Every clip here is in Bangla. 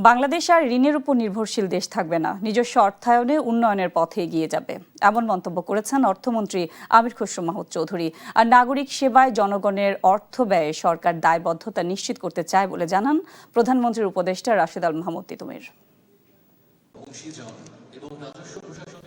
বাংলাদেশ আর ঋণের উপর নির্ভরশীল দেশ থাকবে না, নিজস্ব অর্থায়নে উন্নয়নের পথে এগিয়ে যাবে, এমন মন্তব্য করেছেন অর্থমন্ত্রী আমির খসরু মাহমুদ চৌধুরী। আর নাগরিক সেবায় জনগণের অর্থ ব্যয়ে সরকার দায়বদ্ধতা নিশ্চিত করতে চায় বলে জানান প্রধানমন্ত্রীর উপদেষ্টা রাশেদ আল মাহমুদ তিতুমির।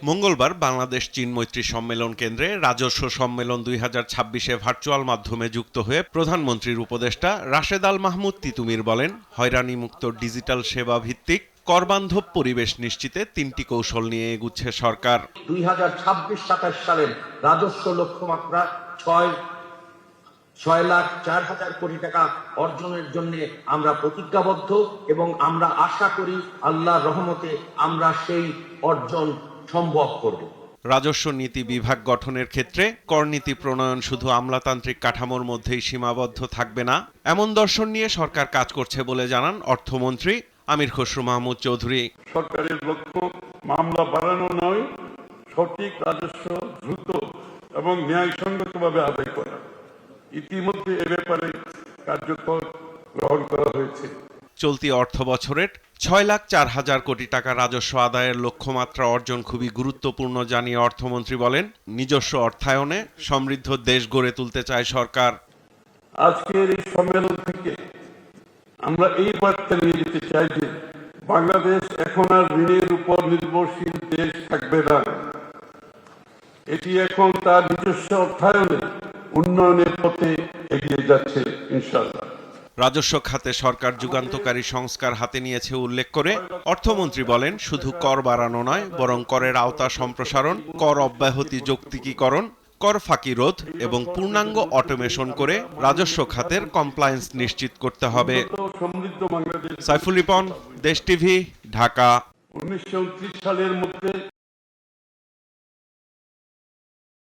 মঙ্গলবার বাংলাদেশ চীন মৈত্রী সম্মেলন কেন্দ্রে রাজস্ব সম্মেলন 2026-এ ভার্চুয়াল মাধ্যমে যুক্ত হয়ে প্রধানমন্ত্রীর উপদেষ্টা রাশেদ আল মাহমুদ তিতুমির বলেন, হয়রানিমুক্ত ডিজিটাল সেবা ভিত্তিক করবান্ধব পরিবেশ নিশ্চিতে 3টি কৌশল নিয়ে এগুচ্ছে সরকার। 2026-27 সালের রাজস্ব লক্ষ্যমাত্রা 6,04,000 কোটি টাকা অর্জনের জন্য আমরা প্রতিজ্ঞাবদ্ধ এবং আমরা আশা করি আল্লাহর রহমতে আমরা সেই অর্জন সম্ভব করব। রাজস্ব নীতি বিভাগ গঠনের ক্ষেত্রে করনীতি প্রণয়ন শুধু আমলাতান্ত্রিক কাঠামোর মধ্যেই সীমাবদ্ধ থাকবে না, এমন দর্শন নিয়ে সরকার কাজ করছে বলে জানান অর্থমন্ত্রী আমির খসরু মাহমুদ চৌধুরী। সরকারের লক্ষ্য মামলা বাড়ানো নয়, সঠিক রাজস্ব দ্রুত এবং ন্যায়সঙ্গতভাবে আদায় করা। ইতিমধ্যে এ ব্যাপারে কার্যকর গ্রহণ করা হয়েছে। চলতি অর্থ বছরের 6,04,000 কোটি টাকা রাজস্ব আদায়ের লক্ষ্যমাত্রা অর্জন খুবই গুরুত্বপূর্ণ জানিয়ে অর্থমন্ত্রী বলেন, নিজস্ব অর্থায়নে সমৃদ্ধ দেশ গড়ে তুলতে চায় সরকার। আজকের এই সম্মেলন থেকে আমরা এই বার্তা নিয়ে যেতে চাই যে বাংলাদেশ এখন আর ঋণের উপর নির্ভরশীল দেশ থাকবে না। এটি এখন তার নিজস্ব অর্থায়নে উন্নয়নের পথে এগিয়ে যাচ্ছে ইনশাআল্লাহ। রাজস্ব খাতে সরকার যুগান্তকারী সংস্কার হাতে নিয়েছে উল্লেখ করে অর্থমন্ত্রী বলেন, শুধু কর বাড়ানো নয়, বরং করের আওতা সম্প্রসারণ, কর অব্যাহতি যৌক্তিকীকরণ, কর ফাঁকি রোধ এবং পূর্ণাঙ্গ অটোমেশন করে রাজস্ব খাতের কমপ্লায়েন্স নিশ্চিত করতে হবে। সমৃদ্ধ বাংলাদেশ। সাইফুল রিপন, দেশ টিভি, ঢাকা। 1929 সালের মধ্যে